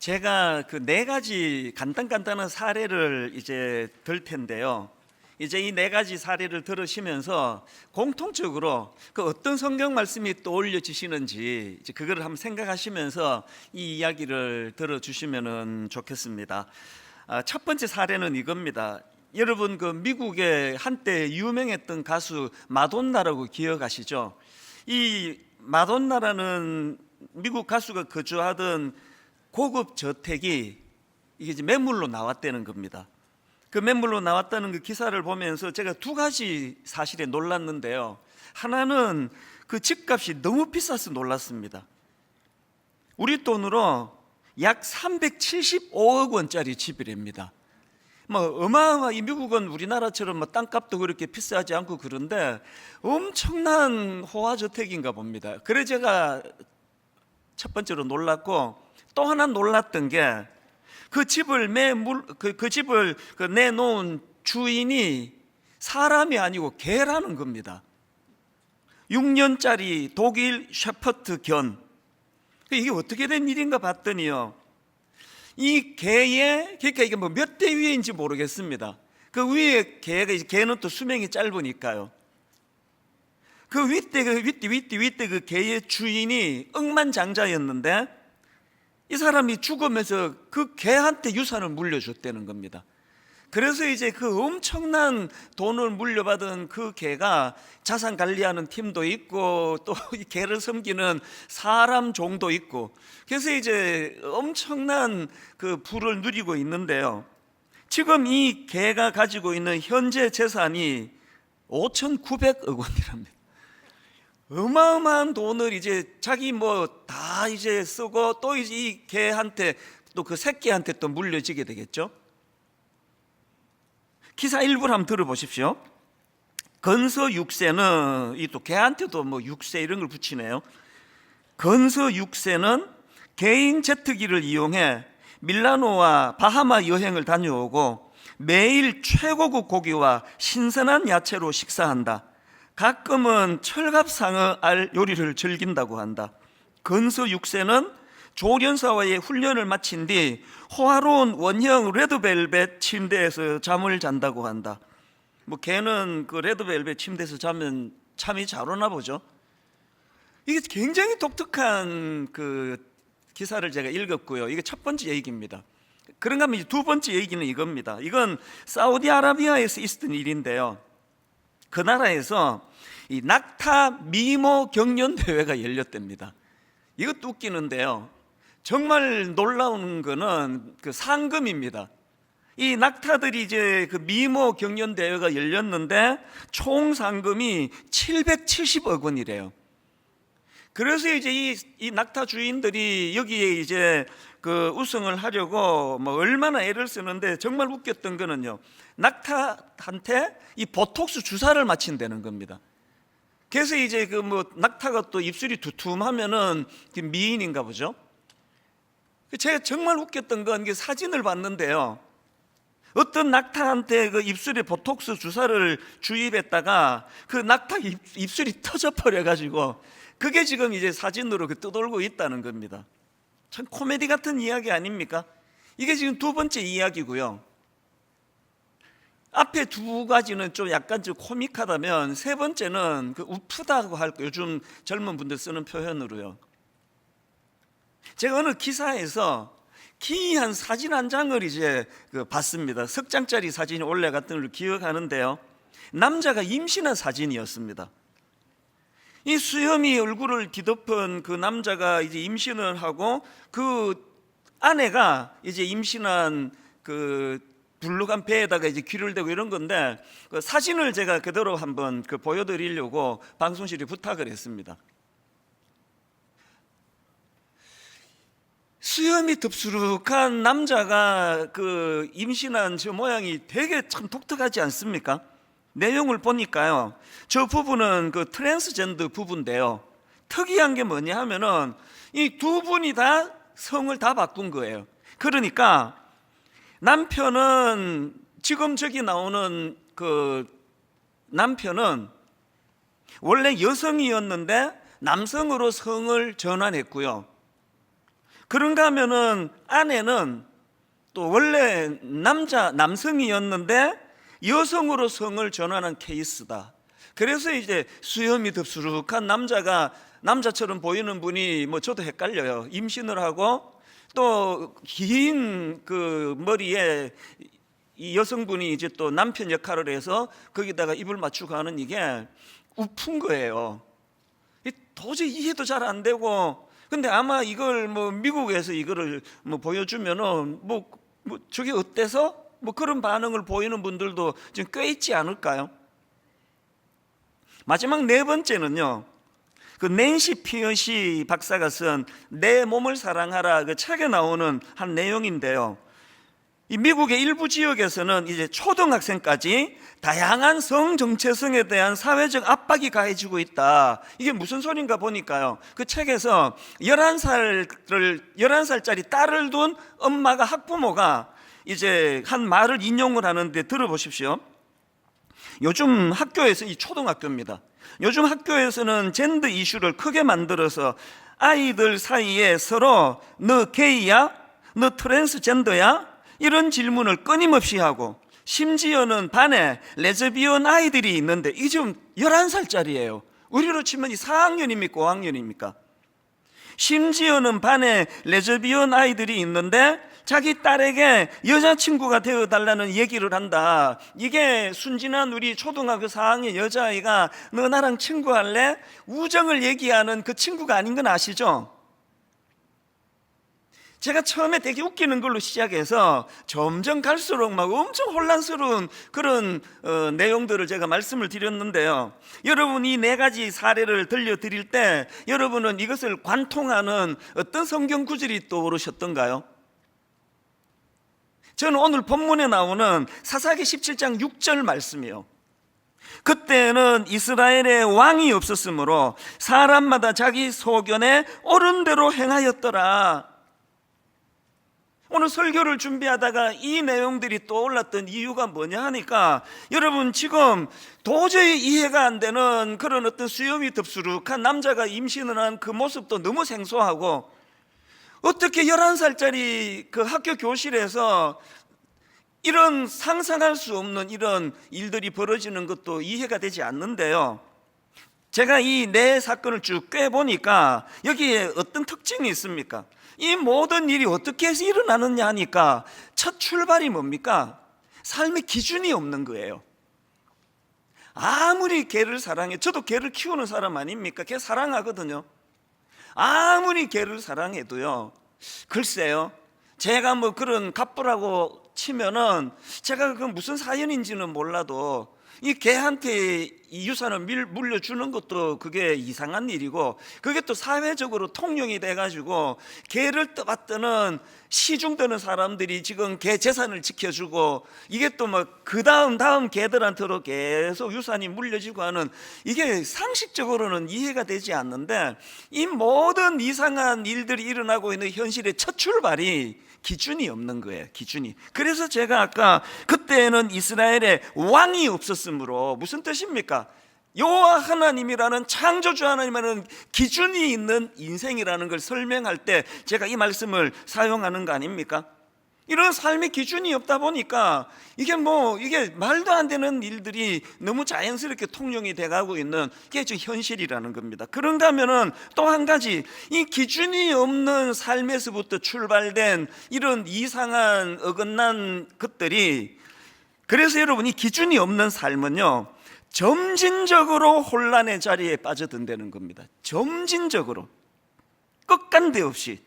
제가 그 네 가지 간단한 사례를 이제 들 텐데요. 이제 이 네 가지 사례를 들으시면서 공통적으로 그 어떤 성경 말씀이 떠올려지시는지 이제 그거를 한번 생각하시면서 이 이야기를 들어주시면 좋겠습니다. 첫 번째 사례는 이겁니다. 여러분, 그 미국의 한때 유명했던 가수 마돈나라고 기억하시죠? 이 마돈나라는 미국 가수가 거주하던 고급 저택이 이게 이제 매물로 나왔다는 겁니다. 그 매물로 나왔다는 그 기사를 보면서 제가 두 가지 사실에 놀랐는데요. 하나는 그 집값이 너무 비싸서 놀랐습니다. 우리 돈으로 약 375억 원짜리 집이랍니다. 이 미국은 우리나라처럼 땅값도 그렇게 비싸지 않고 그런데 엄청난 호화저택인가 봅니다. 그래 제가 첫 번째로 놀랐고, 또 하나 놀랐던 게 그 집을 내놓은 주인이 사람이 아니고 개라는 겁니다. 6년짜리 독일 셰퍼드 견. 이게 어떻게 된 일인가 봤더니요, 이 개의, 그러니까 이게 몇 대 위인지 모르겠습니다. 그 위에 개는 또 수명이 짧으니까요. 그 윗대 그 개의 주인이 억만장자였는데 이 사람이 죽으면서 그 개한테 유산을 물려줬다는 겁니다. 그래서 이제 그 엄청난 돈을 물려받은 그 개가 자산 관리하는 팀도 있고 또 이 개를 섬기는 사람 종도 있고, 그래서 이제 엄청난 그 부를 누리고 있는데요. 지금 이 개가 가지고 있는 현재 재산이 5,900억 원이랍니다. 어마어마한 돈을 이제 자기 다 이제 쓰고 또 이제 이 개한테 또 그 새끼한테 또 물려지게 되겠죠. 기사 일부를 한번 들어보십시오. 건서 6세는 이 또 개한테도 6세 이런 걸 붙이네요. 건서 6세는 개인 제트기를 이용해 밀라노와 바하마 여행을 다녀오고 매일 최고급 고기와 신선한 야채로 식사한다. 가끔은 철갑상어 알 요리를 즐긴다고 한다. 건서 6세는 조련사와의 훈련을 마친 뒤 호화로운 원형 레드벨벳 침대에서 잠을 잔다고 한다. 걔는 그 레드벨벳 침대에서 자면 잠이 잘 오나 보죠. 이게 굉장히 독특한 그 기사를 제가 읽었고요. 이게 첫 번째 얘기입니다. 그런가 하면 두 번째 얘기는 이겁니다. 이건 사우디아라비아에서 있었던 일인데요. 그 나라에서 이 낙타 미모 경연 대회가 열렸답니다. 이것도 웃기는데요. 정말 놀라운 거는 그 상금입니다. 이 낙타들이 이제 그 미모 경연 대회가 열렸는데 총 상금이 770억 원이래요. 그래서 이제 이 낙타 주인들이 여기에 이제 그 우승을 하려고 얼마나 애를 쓰는데, 정말 웃겼던 거는요, 낙타한테 이 보톡스 주사를 맞힌다는 겁니다. 그래서 이제 낙타가 또 입술이 두툼하면은 미인인가 보죠. 제가 정말 웃겼던 건 이게 사진을 봤는데요, 어떤 낙타한테 그 입술에 보톡스 주사를 주입했다가 그 낙타 입술이 터져버려 가지고 그게 지금 이제 사진으로 떠돌고 있다는 겁니다. 참 코미디 같은 이야기 아닙니까? 이게 지금 두 번째 이야기고요. 앞에 두 가지는 좀 약간 좀 코믹하다면 세 번째는 그 우프다고 할 거예요. 요즘 젊은 분들 쓰는 표현으로요. 제가 어느 기사에서 기이한 사진 한 장을 이제 봤습니다. 석 장짜리 사진이 올라갔던 걸 기억하는데요. 남자가 임신한 사진이었습니다. 이 수염이 얼굴을 뒤덮은 그 남자가 이제 임신을 하고 그 아내가 이제 임신한 그 불룩한 배에다가 이제 귀를 대고 이런 건데, 그 사진을 제가 그대로 한번 보여드리려고 방송실에 부탁을 했습니다. 수염이 덥수룩한 남자가 그 임신한 저 모양이 되게 참 독특하지 않습니까? 내용을 보니까요, 저 부부는 그 트랜스젠더 부부인데요, 특이한 게 뭐냐 하면은 이 두 분이 다 성을 다 바꾼 거예요. 그러니까 남편은, 지금 저기 나오는 그 남편은 원래 여성이었는데 남성으로 성을 전환했고요. 그런가 하면은 아내는 또 원래 남성이었는데 여성으로 성을 전환한 케이스다. 그래서 이제 수염이 덥수룩한 남자가 남자처럼 보이는 분이 뭐 저도 헷갈려요. 임신을 하고 또 긴 그 머리에 이 여성분이 이제 또 남편 역할을 해서 거기다가 입을 맞추고 하는 이게 우픈 거예요. 도저히 이해도 잘 안 되고, 근데 아마 이걸 뭐 미국에서 이거를 뭐 보여주면은 뭐 저게 어때서 뭐 그런 반응을 보이는 분들도 지금 꽤 있지 않을까요? 마지막 네 번째는요, 그 낸시 피어시 박사가 쓴 내 몸을 사랑하라 그 책에 나오는 한 내용인데요. 이 미국의 일부 지역에서는 이제 초등학생까지 다양한 성 정체성에 대한 사회적 압박이 가해지고 있다. 이게 무슨 소린가 보니까요, 그 책에서 11살짜리 딸을 둔 엄마가 학부모가 이제 한 말을 인용을 하는데 들어보십시오. 요즘 학교에서, 이 초등학교입니다, 요즘 학교에서는 젠더 이슈를 크게 만들어서 아이들 사이에 서로 너 게이야? 너 트랜스젠더야? 이런 질문을 끊임없이 하고, 심지어는 반에 레즈비언 아이들이 있는데 이 지금 11살짜리예요. 우리로 치면 이 4학년입니까 5학년입니까? 심지어는 반에 레즈비언 아이들이 있는데 자기 딸에게 여자친구가 되어달라는 얘기를 한다. 이게 순진한 우리 초등학교 4학년 여자아이가 너 나랑 친구할래? 우정을 얘기하는 그 친구가 아닌 건 아시죠? 제가 처음에 되게 웃기는 걸로 시작해서 점점 갈수록 막 엄청 혼란스러운 그런 내용들을 제가 말씀을 드렸는데요. 여러분, 이 네 가지 사례를 들려드릴 때 여러분은 이것을 관통하는 어떤 성경 구절이 떠오르셨던가요? 저는 오늘 본문에 나오는 사사기 17장 6절 말씀이요. 그때는 이스라엘에 왕이 없었으므로 사람마다 자기 소견에 옳은 대로 행하였더라. 오늘 설교를 준비하다가 이 내용들이 떠올랐던 이유가 뭐냐 하니까, 여러분 지금 도저히 이해가 안 되는 그런 어떤 수염이 덥수룩한 남자가 임신을 한 그 모습도 너무 생소하고, 어떻게 11살짜리 그 학교 교실에서 이런 상상할 수 없는 이런 일들이 벌어지는 것도 이해가 되지 않는데요. 제가 이 네 사건을 쭉 꿰보니까 여기에 어떤 특징이 있습니까? 이 모든 일이 어떻게 해서 일어나느냐 하니까 첫 출발이 뭡니까? 삶의 기준이 없는 거예요. 아무리 개를 사랑해, 저도 개를 키우는 사람 아닙니까? 개 사랑하거든요. 아무리 개를 사랑해도요, 글쎄요, 제가 뭐 그런 갑부라고 치면은 제가 그 무슨 사연인지는 몰라도 이 개한테 이 유산을 물려주는 것도 그게 이상한 일이고, 그게 또 사회적으로 통용이 돼가지고 개를 떠받드는 시중드는 사람들이 지금 개 재산을 지켜주고, 이게 또 뭐 그 다음 개들한테로 계속 유산이 물려지고 하는, 이게 상식적으로는 이해가 되지 않는데, 이 모든 이상한 일들이 일어나고 있는 현실의 첫 출발이 기준이 없는 거예요. 기준이. 그래서 제가 아까 그때는 이스라엘에 왕이 없었으므로, 무슨 뜻입니까? 여호와 하나님이라는 창조주 하나님이라는 기준이 있는 인생이라는 걸 설명할 때 제가 이 말씀을 사용하는 거 아닙니까? 이런 삶의 기준이 없다 보니까 이게 말도 안 되는 일들이 너무 자연스럽게 통용이 돼가고 있는 게 지금 현실이라는 겁니다. 그런가 하면은 또 한 가지, 이 기준이 없는 삶에서부터 출발된 이런 이상한 어긋난 것들이, 그래서 여러분 이 기준이 없는 삶은요, 점진적으로 혼란의 자리에 빠져든다는 겁니다. 점진적으로, 끝간데 없이.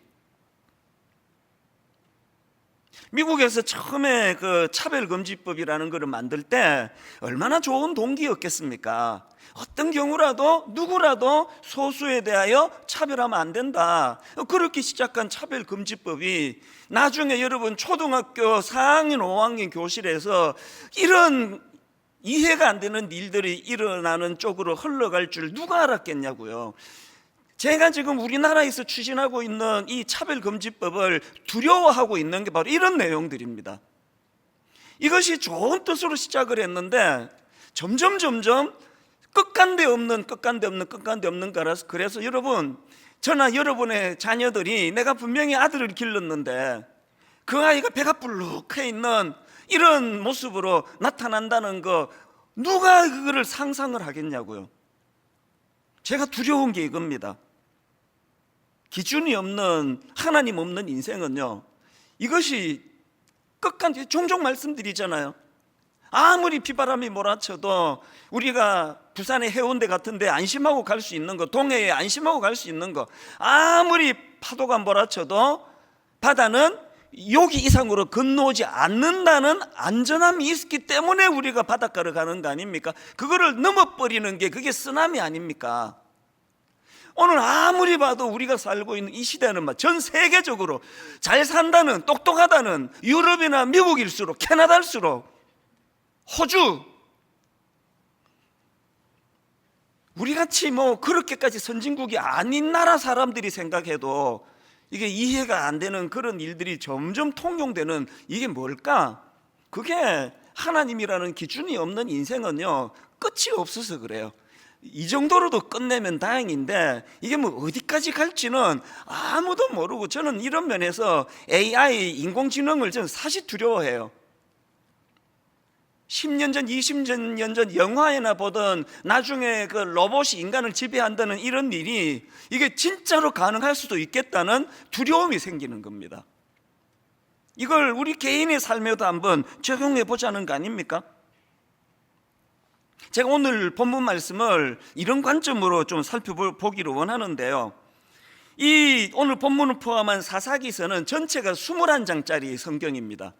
미국에서 처음에 그 차별금지법이라는 것을 만들 때 얼마나 좋은 동기였겠습니까? 어떤 경우라도 누구라도 소수에 대하여 차별하면 안 된다, 그렇게 시작한 차별금지법이 나중에 여러분 초등학교 4학년 5학년 교실에서 이런 이해가 안 되는 일들이 일어나는 쪽으로 흘러갈 줄 누가 알았겠냐고요. 제가 지금 우리나라에서 추진하고 있는 이 차별금지법을 두려워하고 있는 게 바로 이런 내용들입니다. 이것이 좋은 뜻으로 시작을 했는데 점점 끝간데 없는 거라서, 그래서 여러분 저나 여러분의 자녀들이 내가 분명히 아들을 길렀는데 그 아이가 배가 불룩해 있는 이런 모습으로 나타난다는 거 누가 그거를 상상을 하겠냐고요. 제가 두려운 게 이겁니다. 기준이 없는, 하나님 없는 인생은요, 이것이 끝까지 종종 말씀드리잖아요. 아무리 비바람이 몰아쳐도 우리가 부산의 해운대 같은데 안심하고 갈 수 있는 거, 동해에 안심하고 갈 수 있는 거, 아무리 파도가 몰아쳐도 바다는 여기 이상으로 건너오지 않는다는 안전함이 있기 때문에 우리가 바닷가를 가는 거 아닙니까? 그거를 넘어버리는 게 그게 쓰나미 아닙니까? 오늘 아무리 봐도 우리가 살고 있는 이 시대는 전 세계적으로 잘 산다는, 똑똑하다는 유럽이나 미국일수록, 캐나다일수록, 호주, 우리같이 그렇게까지 선진국이 아닌 나라 사람들이 생각해도 이게 이해가 안 되는 그런 일들이 점점 통용되는, 이게 뭘까? 그게 하나님이라는 기준이 없는 인생은요, 끝이 없어서 그래요. 이 정도로도 끝내면 다행인데 이게 어디까지 갈지는 아무도 모르고, 저는 이런 면에서 AI, 인공지능을 저는 사실 두려워해요. 10년 전, 20년 전 영화에나 보던 나중에 그 로봇이 인간을 지배한다는 이런 일이 이게 진짜로 가능할 수도 있겠다는 두려움이 생기는 겁니다. 이걸 우리 개인의 삶에도 한번 적용해 보자는 거 아닙니까? 제가 오늘 본문 말씀을 이런 관점으로 좀 살펴보기를 원하는데요, 이 오늘 본문을 포함한 사사기서는 전체가 21장짜리 성경입니다.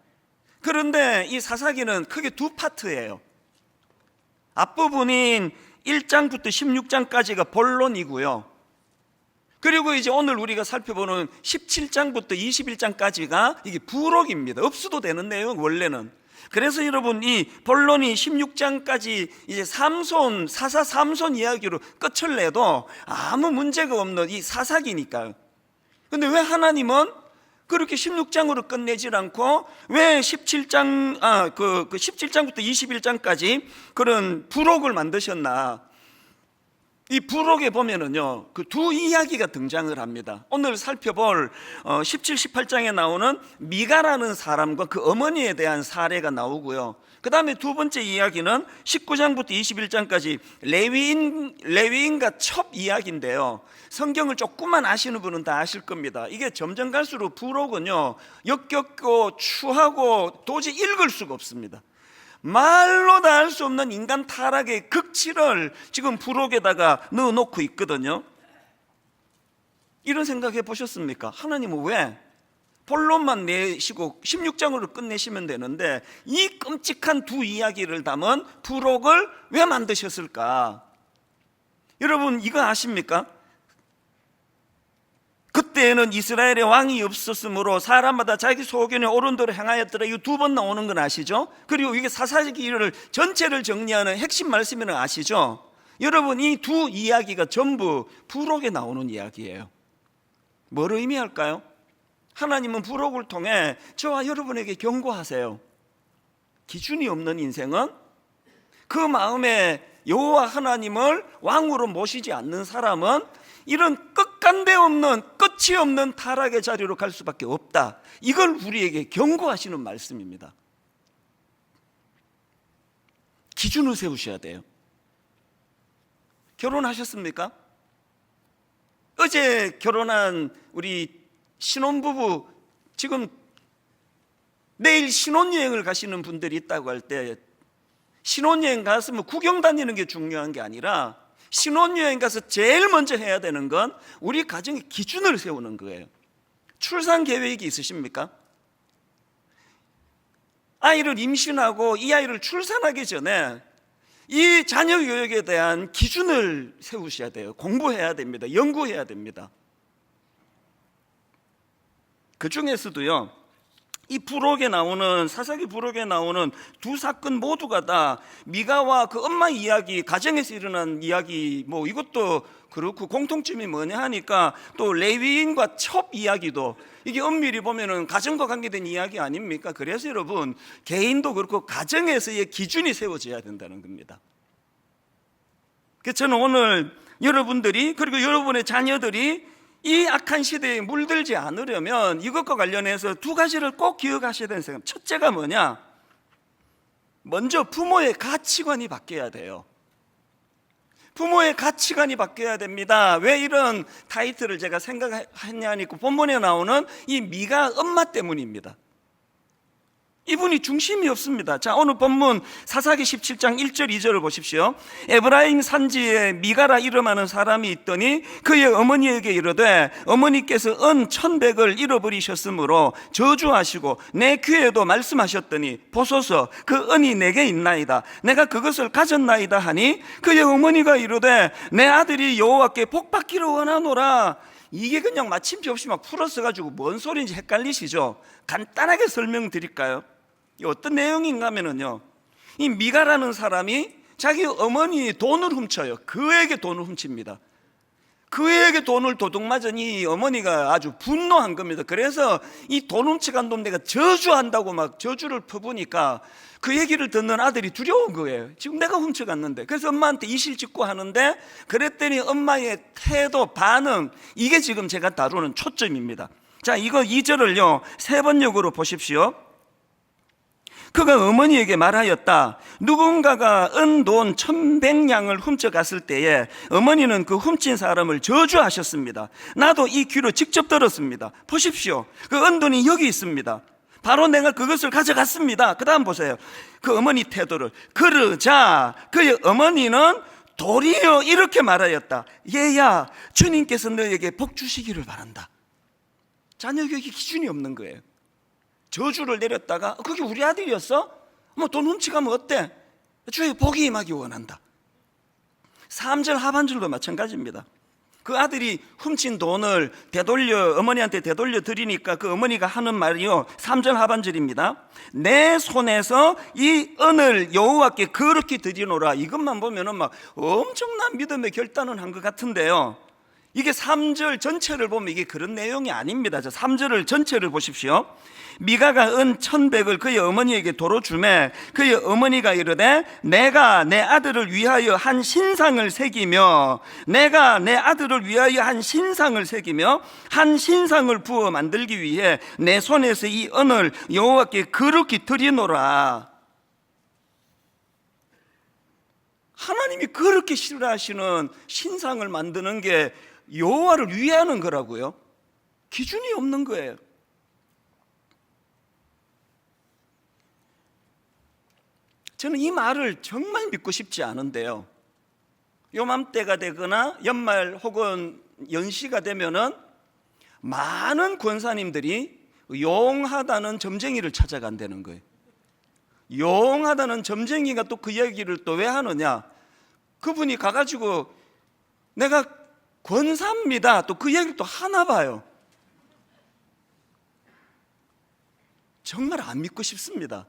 그런데 이 사사기는 크게 두 파트예요. 앞부분인 1장부터 16장까지가 본론이고요, 그리고 이제 오늘 우리가 살펴보는 17장부터 21장까지가 이게 부록입니다. 없어도 되는 내용 원래는. 그래서 여러분, 이 본론이 16장까지 이제 사사 삼손 이야기로 끝을 내도 아무 문제가 없는 이 사사기니까요. 근데 왜 하나님은 그렇게 16장으로 끝내질 않고 왜 17장부터 21장까지 그런 부록을 만드셨나? 이 부록에 보면은요, 그 두 이야기가 등장을 합니다. 오늘 살펴볼 17, 18장에 나오는 미가라는 사람과 그 어머니에 대한 사례가 나오고요, 그 다음에 두 번째 이야기는 19장부터 21장까지 레위인과 첩 이야기인데요, 성경을 조금만 아시는 분은 다 아실 겁니다. 이게 점점 갈수록 부록은요, 역겹고 추하고 도저히 읽을 수가 없습니다. 말로 다 할 수 없는 인간 타락의 극치를 지금 부록에다가 넣어놓고 있거든요. 이런 생각해 보셨습니까? 하나님은 왜 본론만 내시고 16장으로 끝내시면 되는데 이 끔찍한 두 이야기를 담은 부록을 왜 만드셨을까? 여러분, 이거 아십니까? 그때에는 이스라엘의 왕이 없었으므로 사람마다 자기 소견에 옳은 대로 행하였더라. 이거 두 번 나오는 건 아시죠? 그리고 이게 사사기를 전체를 정리하는 핵심 말씀이는 아시죠? 여러분, 이 두 이야기가 전부 부록에 나오는 이야기예요. 뭘 의미할까요? 하나님은 부록을 통해 저와 여러분에게 경고하세요. 기준이 없는 인생은, 그 마음에 여호와 하나님을 왕으로 모시지 않는 사람은 이런 끝간데 없는, 끝이 없는 타락의 자리로 갈 수밖에 없다. 이걸 우리에게 경고하시는 말씀입니다. 기준을 세우셔야 돼요. 결혼하셨습니까? 어제 결혼한 우리 신혼부부, 지금 내일 신혼여행을 가시는 분들이 있다고 할 때, 신혼여행 가서 구경 다니는 게 중요한 게 아니라 신혼여행 가서 제일 먼저 해야 되는 건 우리 가정의 기준을 세우는 거예요. 출산 계획이 있으십니까? 아이를 임신하고 이 아이를 출산하기 전에 이 자녀 교육에 대한 기준을 세우셔야 돼요. 공부해야 됩니다. 연구해야 됩니다. 그 중에서도요, 이 부록에 나오는, 사사기 부록에 나오는 두 사건 모두가 다 미가와 그 엄마 이야기, 가정에서 일어난 이야기, 이것도 그렇고 공통점이 뭐냐 하니까 또 레위인과 첩 이야기도, 이게 엄밀히 보면은 가정과 관계된 이야기 아닙니까? 그래서 여러분, 개인도 그렇고 가정에서의 기준이 세워져야 된다는 겁니다. 그래서 저는 오늘 여러분들이, 그리고 여러분의 자녀들이 이 악한 시대에 물들지 않으려면 이것과 관련해서 두 가지를 꼭 기억하셔야 되는 생각. 첫째가 뭐냐? 먼저 부모의 가치관이 바뀌어야 돼요. 부모의 가치관이 바뀌어야 됩니다. 왜 이런 타이틀을 제가 생각했냐니까 본문에 나오는 이 미가 엄마 때문입니다. 이분이 중심이 없습니다. 자, 오늘 본문 사사기 17장 1절 2절을 보십시오. 에브라임 산지에 미가라 이름하는 사람이 있더니 그의 어머니에게 이르되 어머니께서 은 1,100을 잃어버리셨으므로 저주하시고 내 귀에도 말씀하셨더니 보소서 그 은이 내게 있나이다. 내가 그것을 가졌나이다 하니 그의 어머니가 이르되 내 아들이 여호와께 복받기를 원하노라. 이게 그냥 마침표 없이 막 풀어서가지고 뭔 소리인지 헷갈리시죠? 간단하게 설명드릴까요? 이 어떤 내용인가 하면은요, 이 미가라는 사람이 자기 어머니 돈을 훔쳐요. 그에게 돈을 훔칩니다. 그에게 돈을 도둑맞은 이 어머니가 아주 분노한 겁니다. 그래서 이 돈 훔쳐간 돈 내가 저주한다고 막 저주를 퍼부니까 그 얘기를 듣는 아들이 두려운 거예요. 지금 내가 훔쳐갔는데. 그래서 엄마한테 이실직고 하는데, 그랬더니 엄마의 태도, 반응, 이게 지금 제가 다루는 초점입니다. 자, 이거 2절을요 3번역으로 보십시오. 그가 어머니에게 말하였다. 누군가가 은돈 1,100냥을 훔쳐갔을 때에 어머니는 그 훔친 사람을 저주하셨습니다. 나도 이 귀로 직접 들었습니다. 보십시오. 그 은돈이 여기 있습니다. 바로 내가 그것을 가져갔습니다. 그 다음 보세요. 그 어머니 태도를. 그러자 그의 어머니는 도리어 이렇게 말하였다. 얘야, 주님께서 너에게 복 주시기를 바란다. 자녀 교육이 기준이 없는 거예요. 저주를 내렸다가 그게 우리 아들이었어? 뭐 돈 훔치가면 어때? 주의 복이 임하기 원한다. 3절 하반절도 마찬가지입니다. 그 아들이 훔친 돈을 어머니한테 되돌려 드리니까 그 어머니가 하는 말이요 3절 하반절입니다. 내 손에서 이 은을 여호와께 거룩히 드리노라. 이것만 보면은 막 엄청난 믿음의 결단을 한 것 같은데요, 이게 3절 전체를 보면 이게 그런 내용이 아닙니다. 3절을 전체를 보십시오. 미가가 은 1,100을 그의 어머니에게 도로 주매 그의 어머니가 이르되 내가 내 아들을 위하여 한 신상을 새기며 한 신상을 부어 만들기 위해 내 손에서 이 은을 여호와께 거룩히 드리노라. 하나님이 그렇게 싫어하시는 신상을 만드는 게 여호와를 위하는 거라고요? 기준이 없는 거예요. 저는 이 말을 정말 믿고 싶지 않은데요, 요맘때가 되거나 연말 혹은 연시가 되면은 많은 권사님들이 용하다는 점쟁이를 찾아간다는 거예요. 용하다는 점쟁이가 또 그 얘기를 또 왜 하느냐, 그분이 가가지고 내가 권사입니다 또 그 얘기를 또 하나 봐요. 정말 안 믿고 싶습니다.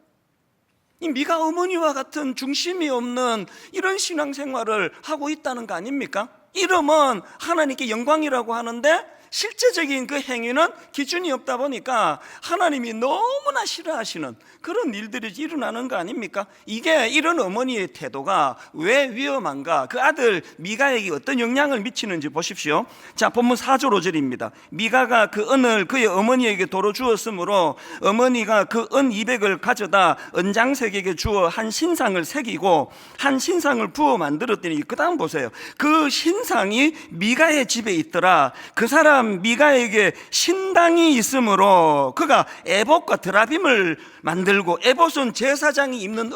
이 미가 어머니와 같은 중심이 없는 이런 신앙생활을 하고 있다는 거 아닙니까? 이름은 하나님께 영광이라고 하는데 실제적인 그 행위는 기준이 없다 보니까 하나님이 너무나 싫어하시는 그런 일들이 일어나는 거 아닙니까? 이게 이런 어머니의 태도가 왜 위험한가? 그 아들 미가에게 어떤 영향을 미치는지 보십시오. 자, 본문 4절 5절입니다. 미가가 그 은을 그의 어머니에게 도로 주었으므로 어머니가 그 은 200을 가져다 은장색에게 주어 한 신상을 새기고 한 신상을 부어 만들었더니, 그 다음 보세요. 그 신상이 미가의 집에 있더라. 그 사람 미가에게 신당이 있으므로 그가 에봇과 드라빔을 만들고, 에봇은 제사장이 입는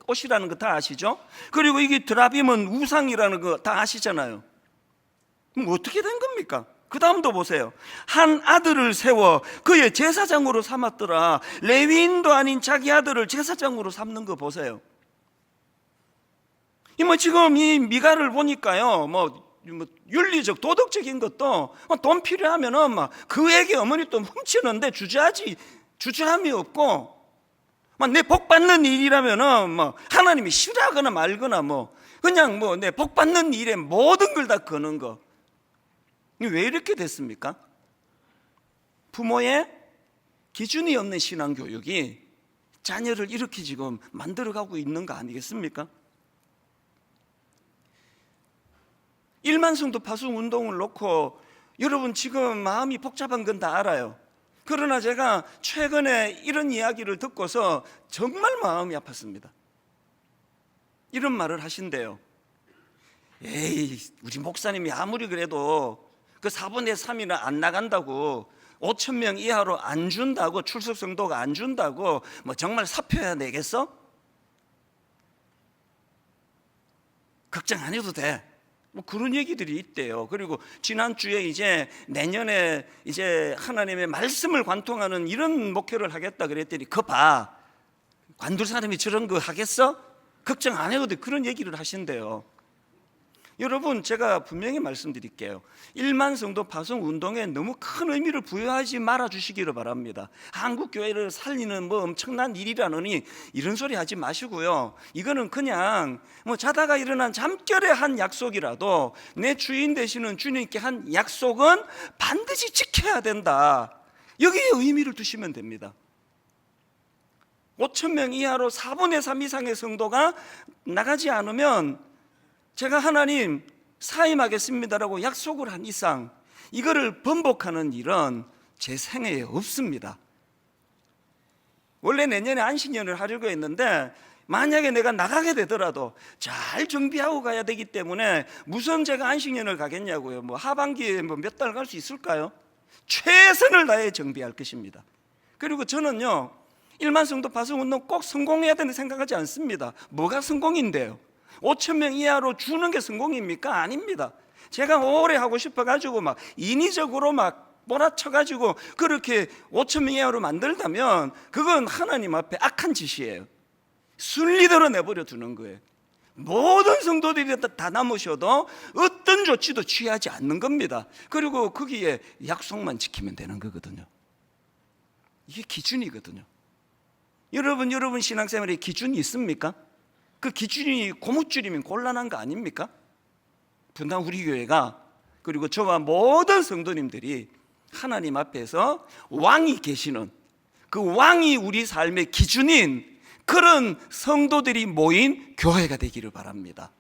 옷이라는 거 다 아시죠? 그리고 이게 드라빔은 우상이라는 거 다 아시잖아요. 그럼 어떻게 된 겁니까? 그 다음도 보세요. 한 아들을 세워 그의 제사장으로 삼았더라. 레위인도 아닌 자기 아들을 제사장으로 삼는 거 보세요. 지금 이 미가를 보니까요, 윤리적 도덕적인 것도 돈 필요하면은 막 그에게 어머니 또 훔치는데 주저함이 없고, 내 복 받는 일이라면은 하나님이 싫어하거나 말거나 그냥 내 복 받는 일에 모든 걸 다 거는 거. 왜 이렇게 됐습니까? 부모의 기준이 없는 신앙 교육이 자녀를 이렇게 지금 만들어가고 있는 거 아니겠습니까? 1만 성도 파송 운동을 놓고 여러분 지금 마음이 복잡한 건 다 알아요. 그러나 제가 최근에 이런 이야기를 듣고서 정말 마음이 아팠습니다. 이런 말을 하신대요. 에이, 우리 목사님이 아무리 그래도 그 4분의 3이나 안 나간다고, 5천 명 이하로 안 준다고, 출석 성도가 안 준다고 뭐 정말 사표해야 되겠어? 걱정 안 해도 돼. 뭐 그런 얘기들이 있대요. 그리고 지난주에 이제 내년에 이제 하나님의 말씀을 관통하는 이런 목회를 하겠다 그랬더니 그거 봐, 관둘 사람이 저런 거 하겠어? 걱정 안 해도 돼. 그런 얘기를 하신대요. 여러분, 제가 분명히 말씀드릴게요. 1만 성도 파송 운동에 너무 큰 의미를 부여하지 말아 주시기를 바랍니다. 한국 교회를 살리는 뭐 엄청난 일이라느니 이런 소리 하지 마시고요. 이거는 그냥 뭐 자다가 일어난 잠결에 한 약속이라도 내 주인 되시는 주님께 한 약속은 반드시 지켜야 된다. 여기에 의미를 두시면 됩니다. 5천 명 이하로 4분의 3 이상의 성도가 나가지 않으면 제가 하나님 사임하겠습니다라고 약속을 한 이상 이거를 번복하는 일은 제 생애에 없습니다. 원래 내년에 안식년을 하려고 했는데 만약에 내가 나가게 되더라도 잘 정비하고 가야 되기 때문에 무슨 제가 안식년을 가겠냐고요. 뭐 하반기에 뭐 몇 달 갈 수 있을까요? 최선을 다해 정비할 것입니다. 그리고 저는요, 1만 성도 파송 운동 꼭 성공해야 된다고 생각하지 않습니다. 뭐가 성공인데요? 5천 명 이하로 주는 게 성공입니까? 아닙니다. 제가 오래 하고 싶어가지고 막 인위적으로 막 몰아쳐가지고 그렇게 5천 명 이하로 만들다면 그건 하나님 앞에 악한 짓이에요. 순리대로 내버려 두는 거예요. 모든 성도들이 다 남으셔도 어떤 조치도 취하지 않는 겁니다. 그리고 거기에 약속만 지키면 되는 거거든요. 이게 기준이거든요. 여러분 신앙생활에 기준이 있습니까? 그 기준이 고무줄이면 곤란한 거 아닙니까? 분당 우리 교회가, 그리고 저와 모든 성도님들이 하나님 앞에서 왕이 계시는, 그 왕이 우리 삶의 기준인 그런 성도들이 모인 교회가 되기를 바랍니다.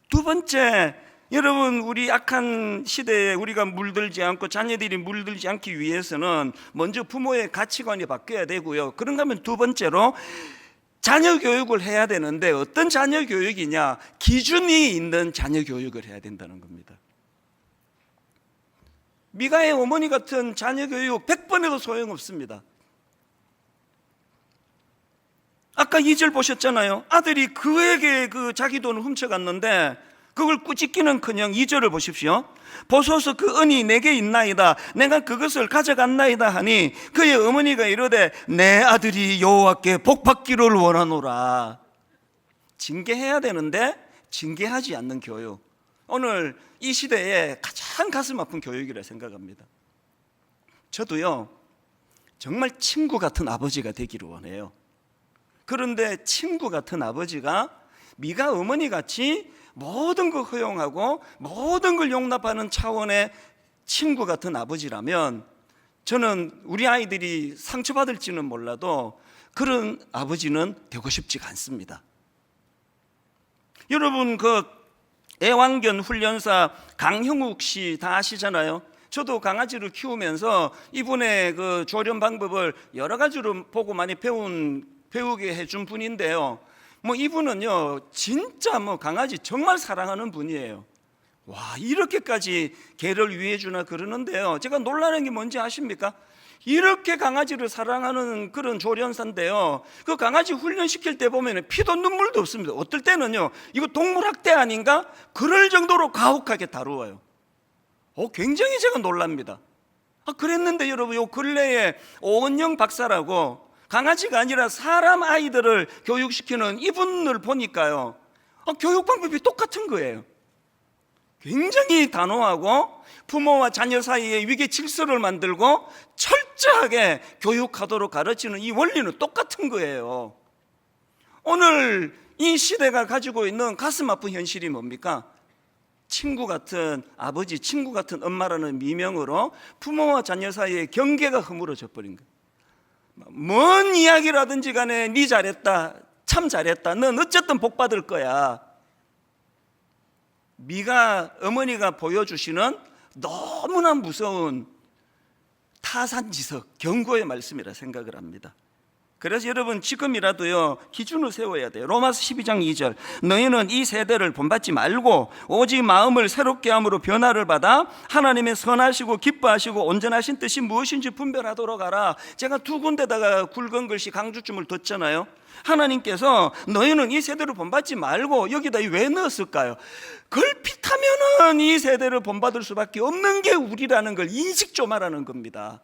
두 번째, 여러분, 우리 악한 시대에 우리가 물들지 않고 자녀들이 물들지 않기 위해서는 먼저 부모의 가치관이 바뀌어야 되고요. 그런가 하면 두 번째로 자녀 교육을 해야 되는데 어떤 자녀 교육이냐? 기준이 있는 자녀 교육을 해야 된다는 겁니다. 미가의 어머니 같은 자녀 교육 100번 해도 소용없습니다. 아까 2절 보셨잖아요. 아들이 그에게 그 자기 돈을 훔쳐갔는데 그걸 꾸짖기는커녕 2절을 보십시오. 보소서 그 은이 내게 있나이다. 내가 그것을 가져갔나이다 하니 그의 어머니가 이르되 내 아들이 여호와께 복받기를 원하노라. 징계해야 되는데 징계하지 않는 교육, 오늘 이 시대에 가장 가슴 아픈 교육이라 생각합니다. 저도요, 정말 친구 같은 아버지가 되기를 원해요. 그런데 친구 같은 아버지가 미가 어머니 같이 모든 걸 허용하고 모든 걸 용납하는 차원의 친구 같은 아버지라면 저는 우리 아이들이 상처받을지는 몰라도 그런 아버지는 되고 싶지가 않습니다. 여러분, 그 애완견 훈련사 강형욱 씨 다 아시잖아요. 저도 강아지를 키우면서 이분의 그 조련 방법을 여러 가지로 보고 많이 배우게 해준 분인데요. 뭐 이분은요, 진짜 뭐 강아지 정말 사랑하는 분이에요. 와, 이렇게까지 개를 위해주나 그러는데요. 제가 놀라는 게 뭔지 아십니까? 이렇게 강아지를 사랑하는 그런 조련사인데요, 그 강아지 훈련시킬 때 보면 피도 눈물도 없습니다. 어떨 때는요, 이거 동물학대 아닌가? 그럴 정도로 가혹하게 다루어요. 굉장히 제가 놀랍니다. 그랬는데 여러분, 요 근래에 오은영 박사라고 강아지가 아니라 사람 아이들을 교육시키는 이분을 보니까요, 교육 방법이 똑같은 거예요. 굉장히 단호하고 부모와 자녀 사이에 위계 질서를 만들고 철저하게 교육하도록 가르치는 이 원리는 똑같은 거예요. 오늘 이 시대가 가지고 있는 가슴 아픈 현실이 뭡니까? 친구 같은 아버지, 친구 같은 엄마라는 미명으로 부모와 자녀 사이에 경계가 허물어져 버린 거예요. 뭔 이야기라든지 간에 네 잘했다, 참 잘했다, 넌 어쨌든 복 받을 거야. 미가 어머니가 보여주시는 너무나 무서운 타산지석, 경고의 말씀이라 생각을 합니다. 그래서 여러분 지금이라도요 기준을 세워야 돼요. 로마서 12장 2절, 너희는 이 세대를 본받지 말고 오직 마음을 새롭게 함으로 변화를 받아 하나님의 선하시고 기뻐하시고 온전하신 뜻이 무엇인지 분별하도록 하라. 제가 두 군데다가 굵은 글씨 강조점을 뒀잖아요. 하나님께서 너희는 이 세대를 본받지 말고, 여기다 왜 넣었을까요? 걸핏하면은 이 세대를 본받을 수밖에 없는 게 우리라는 걸 인식 좀 하라는 겁니다.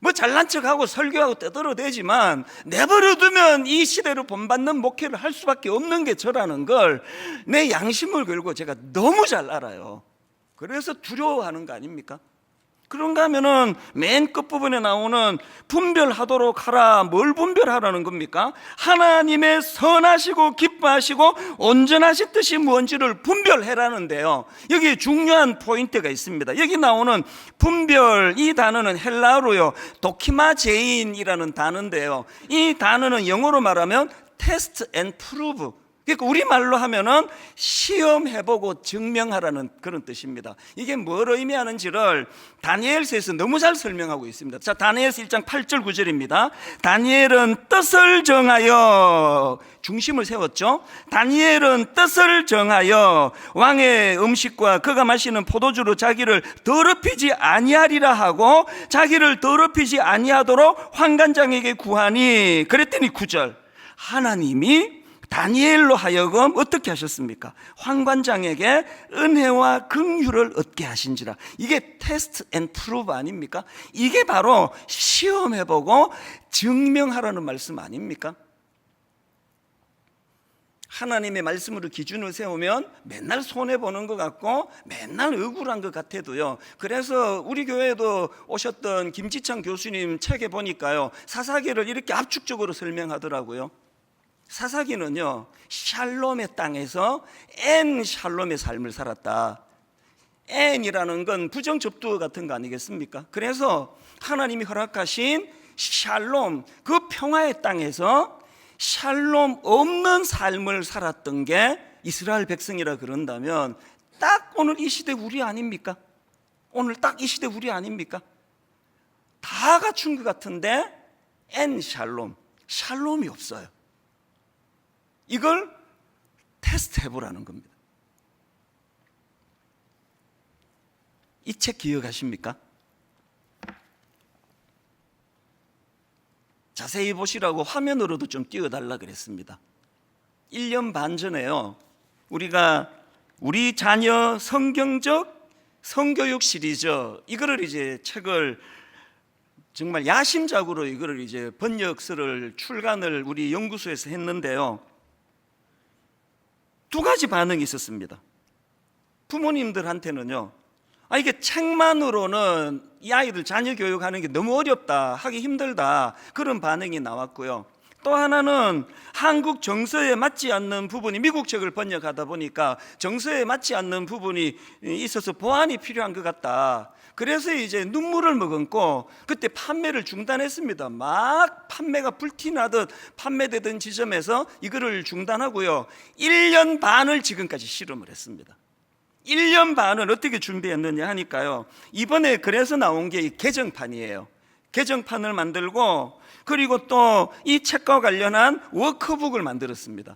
뭐 잘난 척하고 설교하고 떠들어대지만 내버려두면 이 시대를 본받는 목회를 할 수밖에 없는 게 저라는 걸 내 양심을 걸고 제가 너무 잘 알아요. 그래서 두려워하는 거 아닙니까? 그런가 하면은 맨 끝부분에 나오는 분별하도록 하라. 뭘 분별하라는 겁니까? 하나님의 선하시고 기뻐하시고 온전하신 뜻이 뭔지를 분별해라는데요, 여기 중요한 포인트가 있습니다. 여기 나오는 분별, 이 단어는 헬라어로요 도키마제인이라는 단어인데요, 이 단어는 영어로 말하면 테스트 앤 프루브, 그러니까 우리말로 하면은 시험해보고 증명하라는 그런 뜻입니다. 이게 뭘 의미하는지를 다니엘서에서 너무 잘 설명하고 있습니다. 자, 다니엘서 1장 8절 9절입니다. 다니엘은 뜻을 정하여, 중심을 세웠죠. 다니엘은 뜻을 정하여 왕의 음식과 그가 마시는 포도주로 자기를 더럽히지 아니하리라 하고 자기를 더럽히지 아니하도록 환관장에게 구하니, 그랬더니 9절, 하나님이 다니엘로 하여금 어떻게 하셨습니까? 환관장에게 은혜와 긍휼을 얻게 하신지라. 이게 테스트 앤 프루브 아닙니까? 이게 바로 시험해보고 증명하라는 말씀 아닙니까? 하나님의 말씀으로 기준을 세우면 맨날 손해보는 것 같고 맨날 억울한 것 같아도요, 그래서 우리 교회에도 오셨던 김지창 교수님 책에 보니까요 사사기를 이렇게 압축적으로 설명하더라고요. 사사기는요 샬롬의 땅에서 엔 샬롬의 삶을 살았다. 엔이라는 건 부정접두어 같은 거 아니겠습니까? 그래서 하나님이 허락하신 샬롬, 그 평화의 땅에서 샬롬 없는 삶을 살았던 게 이스라엘 백성이라 그런다면 딱 오늘 이 시대 우리 아닙니까? 오늘 딱 이 시대 우리 아닙니까? 다 갖춘 것 같은데 엔 샬롬, 샬롬이 없어요. 이걸 테스트 해보라는 겁니다. 이 책 기억하십니까? 자세히 보시라고 화면으로도 좀 띄워달라 그랬습니다. 1년 반 전에요 우리가 우리 자녀 성경적 성교육 시리즈, 이거를 이제 책을 정말 야심작으로 이거를 이제 번역서를 출간을 우리 연구소에서 했는데요, 두 가지 반응이 있었습니다. 부모님들한테는요, 이게 책만으로는 이 아이들 자녀 교육하는 게 너무 어렵다, 하기 힘들다, 그런 반응이 나왔고요. 또 하나는 한국 정서에 맞지 않는 부분이, 미국 책을 번역하다 보니까 정서에 맞지 않는 부분이 있어서 보완이 필요한 것 같다. 그래서 이제 눈물을 머금고 그때 판매를 중단했습니다. 막 판매가 불티나듯 판매되던 지점에서 이거를 중단하고요 1년 반을 지금까지 실험을 했습니다. 1년 반을 어떻게 준비했느냐 하니까요, 이번에 그래서 나온 게 이 개정판이에요. 개정판을 만들고 그리고 또 이 책과 관련한 워크북을 만들었습니다.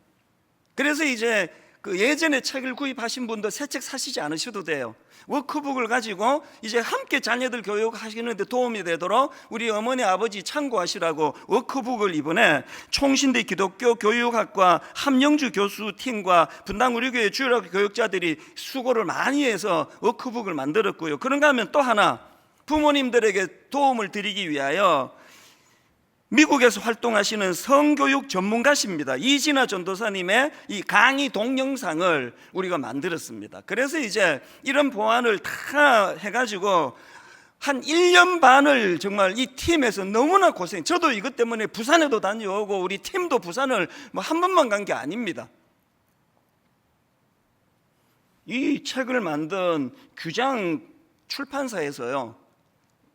그래서 이제 그 예전에 책을 구입하신 분도 새 책 사시지 않으셔도 돼요. 워크북을 가지고 이제 함께 자녀들 교육하시는데 도움이 되도록 우리 어머니 아버지 참고하시라고 워크북을 이번에 총신대 기독교 교육학과 함영주 교수 팀과 분당 우리 교회 주일학교 교육자들이 수고를 많이 해서 워크북을 만들었고요. 그런가 하면 또 하나, 부모님들에게 도움을 드리기 위하여 미국에서 활동하시는 성교육 전문가십니다. 이진아 전도사님의 이 강의 동영상을 우리가 만들었습니다. 그래서 이제 이런 보완을 다 해가지고 한 1년 반을 정말 이 팀에서 너무나 고생, 저도 이것 때문에 부산에도 다녀오고 우리 팀도 부산을 뭐 한 번만 간 게 아닙니다. 이 책을 만든 규장 출판사에서요,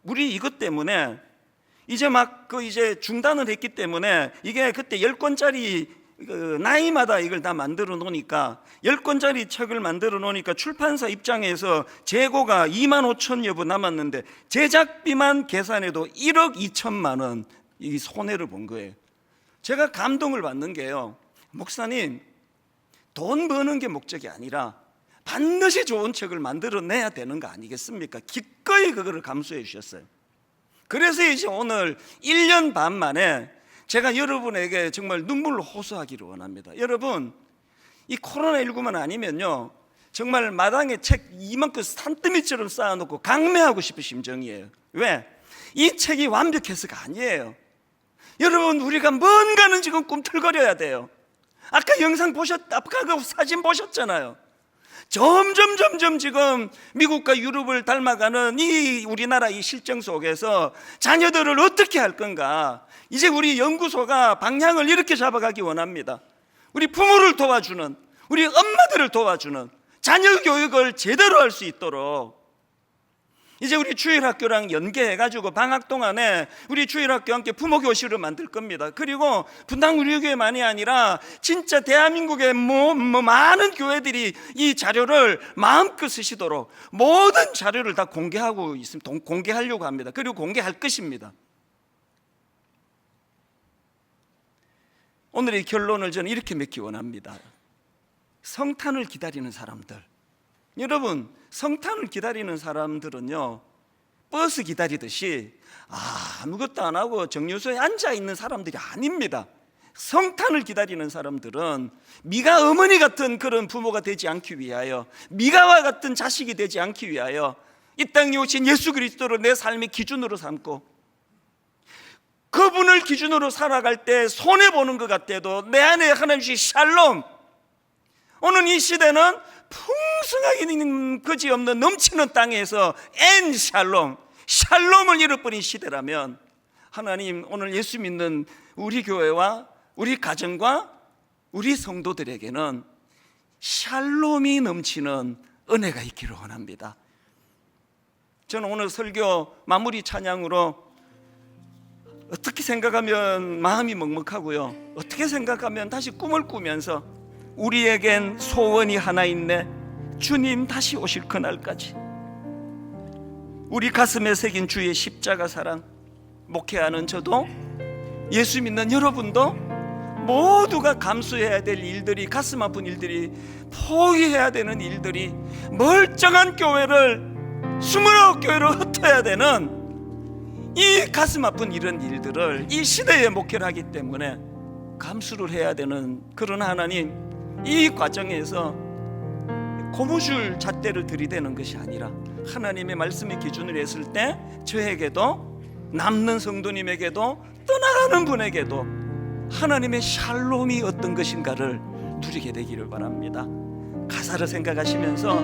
우리 이것 때문에 이제 막 이제 중단을 했기 때문에 이게 그때 10권짜리 나이마다 이걸 다 만들어 놓으니까 10권짜리 책을 만들어 놓으니까 출판사 입장에서 재고가 25,000여 부 남았는데 제작비만 계산해도 1억 2천만 원 이 손해를 본 거예요. 제가 감동을 받는 게요, 목사님 돈 버는 게 목적이 아니라 반드시 좋은 책을 만들어내야 되는 거 아니겠습니까? 기꺼이 그거를 감수해 주셨어요. 그래서 이제 오늘 1년 반 만에 제가 여러분에게 정말 눈물로 호소하기를 원합니다. 여러분, 이 코로나19만 아니면요 정말 마당에 책 이만큼 산더미처럼 쌓아놓고 강매하고 싶은 심정이에요. 왜? 이 책이 완벽해서가 아니에요. 여러분, 우리가 뭔가는 지금 꿈틀거려야 돼요. 아까 아까 그 사진 보셨잖아요. 점점 지금 미국과 유럽을 닮아가는 이 우리나라 이 실정 속에서 자녀들을 어떻게 할 건가, 이제 우리 연구소가 방향을 이렇게 잡아가기 원합니다. 우리 부모를 도와주는, 우리 엄마들을 도와주는 자녀 교육을 제대로 할 수 있도록 이제 우리 주일학교랑 연계해가지고 방학 동안에 우리 주일학교와 함께 부모 교실을 만들 겁니다. 그리고 분당 우리 교회만이 아니라 진짜 대한민국의 많은 교회들이 이 자료를 마음껏 쓰시도록 모든 자료를 다 공개하고 있습니다. 공개하려고 합니다. 그리고 공개할 것입니다. 오늘의 결론을 저는 이렇게 맺기 원합니다. 성탄을 기다리는 사람들, 여러분, 성탄을 기다리는 사람들은요 버스 기다리듯이 아무것도 안 하고 정류소에 앉아 있는 사람들이 아닙니다. 성탄을 기다리는 사람들은 미가 어머니 같은 그런 부모가 되지 않기 위하여, 미가와 같은 자식이 되지 않기 위하여 이 땅에 오신 예수 그리스도를 내 삶의 기준으로 삼고 그분을 기준으로 살아갈 때 손해보는 것 같아도 내 안에 하나님 주신 샬롬, 오늘 이 시대는 풍성하게 그지없는 넘치는 땅에서 엔 샬롬을 잃어버린 시대라면, 하나님 오늘 예수 믿는 우리 교회와 우리 가정과 우리 성도들에게는 샬롬이 넘치는 은혜가 있기를 원합니다. 저는 오늘 설교 마무리 찬양으로 어떻게 생각하면 마음이 먹먹하고요, 어떻게 생각하면 다시 꿈을 꾸면서 우리에겐 소원이 하나 있네, 주님 다시 오실 그날까지. 우리 가슴에 새긴 주의 십자가 사랑, 목회하는 저도 예수 믿는 여러분도 모두가 감수해야 될 일들이, 가슴 아픈 일들이, 포기해야 되는 일들이, 멀쩡한 교회를 29교회로 흩어야 되는 이 가슴 아픈 이런 일들을 이 시대에 목회를 하기 때문에 감수를 해야 되는 그런 하나님, 이 과정에서 고무줄 잣대를 들이대는 것이 아니라 하나님의 말씀의 기준으로 했을 때 저에게도, 남는 성도님에게도, 떠나가는 분에게도 하나님의 샬롬이 어떤 것인가를 누리게 되기를 바랍니다. 가사를 생각하시면서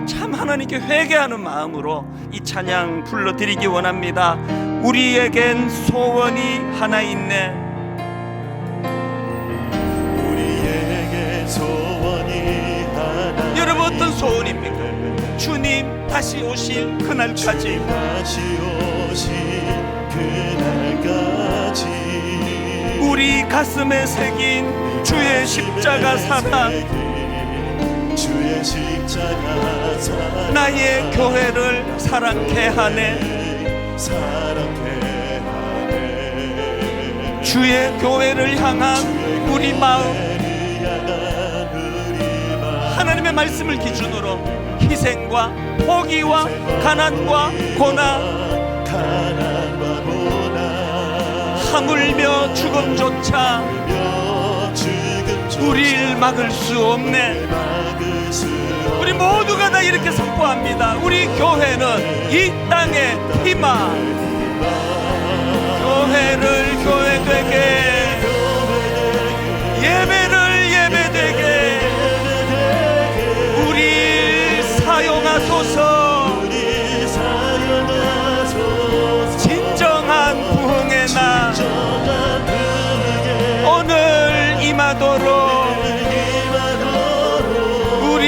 참 하나님께 회개하는 마음으로 이 찬양 불러드리기 원합니다. 우리에겐 소원이 하나 있네. 소원이 하나. 여러분, 어떤 소원입니까? 주님 다시 오실 그날까지. 다시 오실 그날까지 우리 가슴에 새긴 주의 십자가 사랑, 주의 십자가 사랑 나의 교회를 사랑케 하네. 사랑케 하네. 주의 교회를 향한 우리 마음, 하나님의 말씀을 기준으로 희생과 포기와 가난과 고난, 하물며 죽음조차 우리를 막을 수 없네. 우리 모두가 다 이렇게 선포합니다. 우리 교회는 이 땅의 희망, 교회를 교회되게, 예배를 예배되게 우리 사용하소서. 진정한 부흥의 날 오늘 임하도록 우리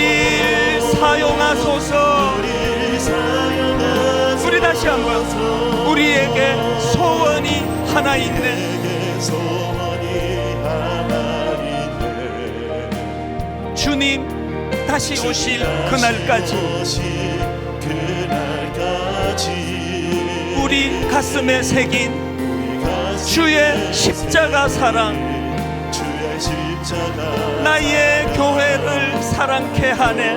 사용하소서. 우리 다시 한번, 우리에게 소원이 하나 있네. 소원이 하나 있네. 주님 다시 오실 그날까지 우리 가슴에 새긴 주의 십자가 사랑, 나의 교회를 사랑케 하네.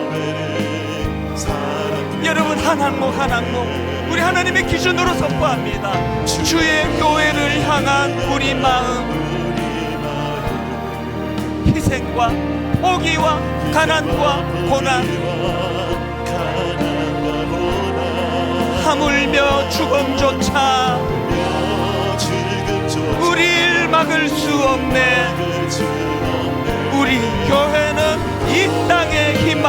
여러분, 한 항목 한 항목 우리 하나님의 기준으로 선포합니다. 주의 교회를 향한 우리 마음, 희생과 포기와 가난과 고난, 하물며 죽음조차 우릴 막을 수 없네. 우리 교회는 이 땅의 희망.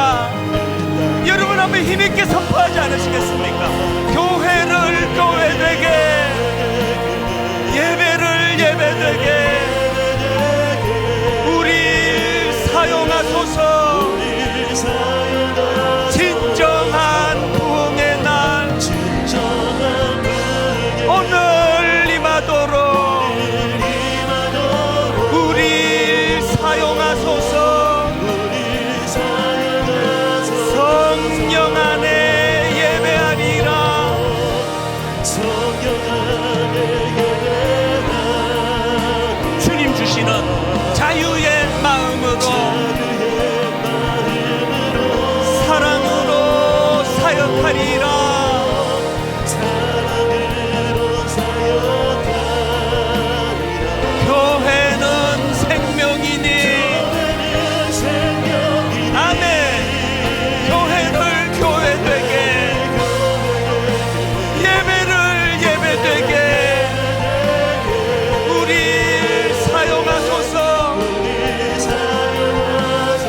여러분 한번 힘있게 선포하지 않으시겠습니까? 교회를 교회되게, 예배를 예배되게 우리 사용하소서. 진정한 부흥의 날 오늘 임하도록 우리 사용하소서. 성령 안에 예배하리라. 주님 주시는 자유의 마음으로, 사랑으로 사역하리라. 교회는 생명이니, 아멘. 교회를 교회되게, 예배를 예배되게 우리 사용하소서.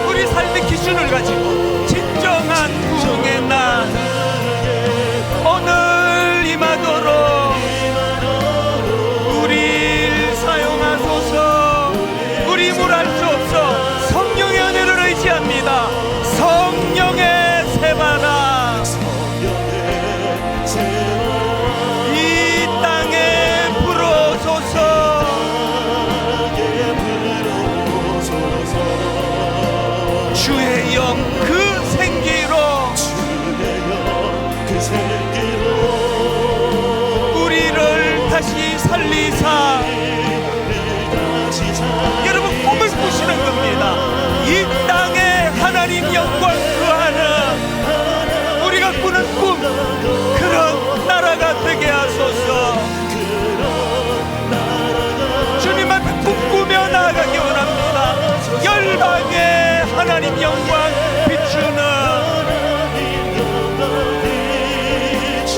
우리 삶의 기준을 가지고 진정한 부흥의 날 오늘 임하도록 우리 사용하소서. 우리 뭘 할 수 없어. 성령의 은혜를 의지합니다. 성령의 세바라 이 땅에 불어소서. 주의 영 그 생기로 우리를 다시 살리사. 여러분 꿈을 꾸시는 겁니다. 이 땅에 하나님 영광 거하는 우리가 꾸는 꿈, 그런 나라가 되게 하소서. 주님 앞에 꿈꾸며 나아가기 원합니다. 열방에 하나님 영광 비추는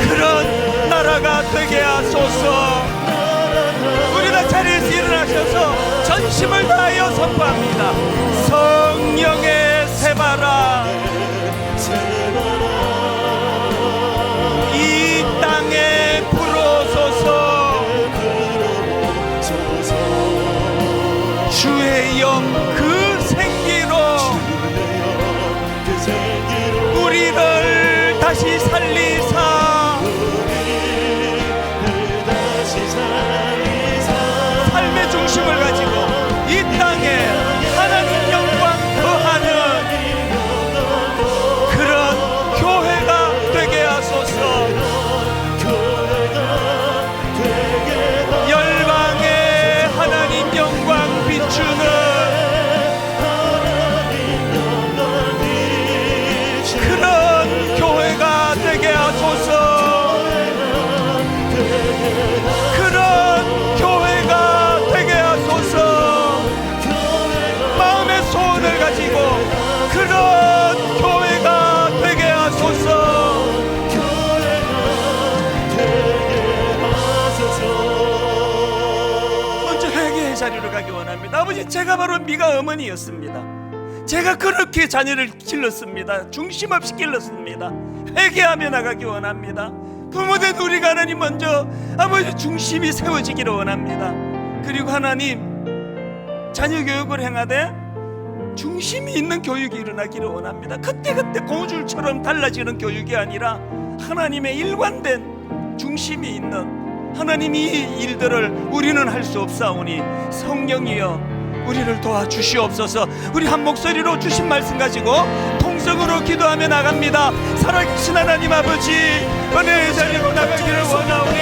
그런 나라가 되게 하소서. 우리 다 자리에서 일어나셔서 전심을 다하여 선포합니다. 성령의 세바라 이 땅에 불어소서. 주의 영 그 생기로 우리를 다시 살리사. 삶의 중심을 가지고 이 땅에 하나님 영광 거하는 그런 교회가 되게 하소서. 열방에 하나님 영광 비추는 그런 교회가 되게 하소서. 그런 교회가 되게 하소서. 마음의 소원을 가지고 그런 교회가 되게 하소서. 먼저 회개의 자리로 가기 원합니다. 아버지, 제가 바로 미가 어머니였습니다. 제가 그렇게 자녀를 길렀습니다. 중심 없이 길렀습니다. 회개하며 나가기 원합니다. 부모된 우리가 하나님 먼저 아버지 중심이 세워지기를 원합니다. 그리고 하나님, 자녀 교육을 행하되 중심이 있는 교육이 일어나기를 원합니다. 그때그때 고무줄처럼 달라지는 교육이 아니라 하나님의 일관된 중심이 있는, 하나님이 이 일들을 우리는 할 수 없사오니 성령이여 우리를 도와주시옵소서. 우리 한 목소리로 주신 말씀 가지고 통성으로 기도하며 나갑니다. 살아계신 하나님 아버지, 은혜의 자리로 나가기를 원하오니,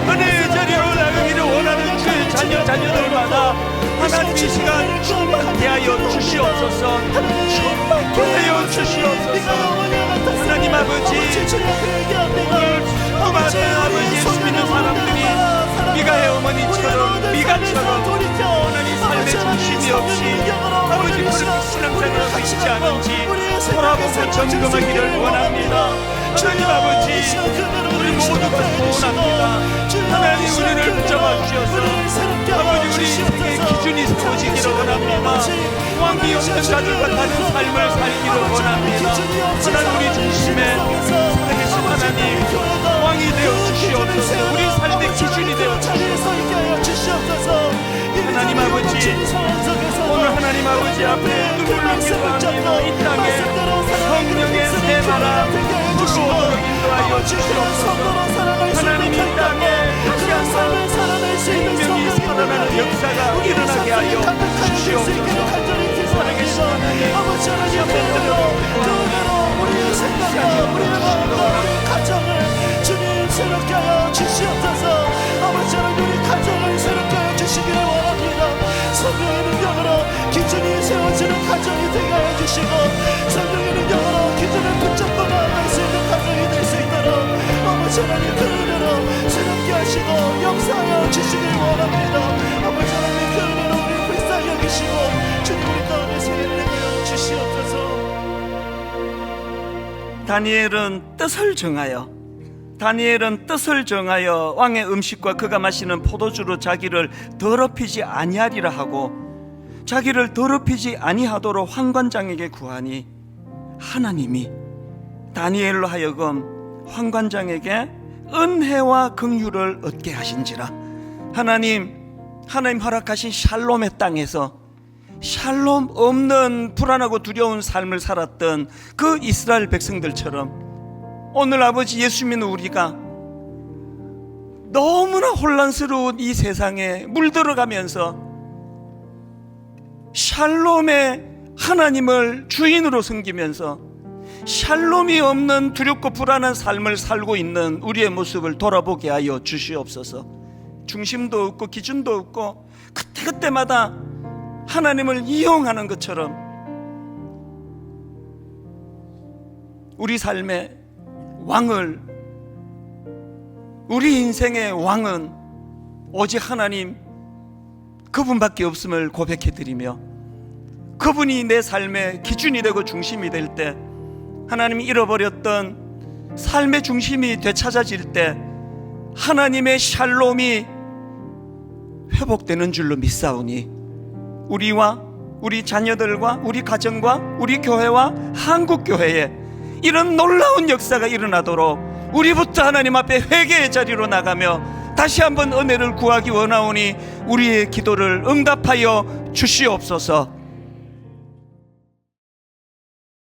은혜의 자리로 나가기를 원하는 주의 자녀들마다 하나님 이 시간 충만케 하여 주시옵소서. 충만케 하여 주시옵소서. 하나님 아버지, 오늘 수많은 아버지 예수 믿는 사람들이 미가의 어머니처럼, 미가처럼 하나님 삶의 중심이 없이 아버지 그렇게 신앙생활을 하고 있지 않은지 돌아보고 점검하기를 원합니다. 하나님 아버지, 우리 모두가 소원합니다. 하나님 우리를 붙잡아 주셔서 아버지 우리 인생의 기준이 세워지기를 원합니다. 왕이 없는 자들과 다른 삶을 살기를 원합니다. 하나님 우리 중심에 살아계신 하나님 왕이 되어 주시옵소서. 우리 삶의 기준이 되어 주시옵소서. 하나님 아버지, 오늘 하나님 아버지 앞에 눈물로 기도합니다. 이 땅에 성령의 새 바람 불어오도록 인도하여 주시옵소서. 하나님 이 땅에 다시 한번 생명이 살아나는 역사가 일어나게 하여 주시옵소서. 살아계신 하나님 아버지 우리의 생각과 우리의 마음과 우리의 가정을 주님 새롭게 하여 주시옵소서. 아버지 하나님 우리 가정을 새롭게 하여 주시기를 원합니다. 성령의 능력으로 기준이 세워지는 가정이 되게 하여 주시고, 성령의 능력으로 기준을 붙잡고 나아갈 수 있는 가정이 될 수 있도록 아버지 하나님 그 은혜로 새롭게 하시고 역사하여 주시길 원합니다. 아버지 하나님 그 은혜로 우리 불쌍히 여기시고 주님 우리 가운데 세례를 내려 주시옵소서. 다니엘은 뜻을 정하여 왕의 음식과 그가 마시는 포도주로 자기를 더럽히지 아니하리라 하고, 자기를 더럽히지 아니하도록 환관장에게 구하니 하나님이 다니엘로 하여금 환관장에게 은혜와 긍휼을 얻게 하신지라. 하나님 허락하신 샬롬의 땅에서 샬롬 없는 불안하고 두려운 삶을 살았던 그 이스라엘 백성들처럼 오늘 아버지 예수 믿는 우리가 너무나 혼란스러운 이 세상에 물들어가면서 샬롬의 하나님을 주인으로 섬기면서 샬롬이 없는 두렵고 불안한 삶을 살고 있는 우리의 모습을 돌아보게 하여 주시옵소서. 중심도 없고 기준도 없고 그때그때마다 하나님을 이용하는 것처럼 우리 삶의 왕을, 우리 인생의 왕은 오직 하나님 그분밖에 없음을 고백해드리며, 그분이 내 삶의 기준이 되고 중심이 될 때, 하나님이 잃어버렸던 삶의 중심이 되찾아질 때 하나님의 샬롬이 회복되는 줄로 믿사오니, 우리와 우리 자녀들과 우리 가정과 우리 교회와 한국교회에 이런 놀라운 역사가 일어나도록 우리부터 하나님 앞에 회개의 자리로 나가며 다시 한번 은혜를 구하기 원하오니 우리의 기도를 응답하여 주시옵소서.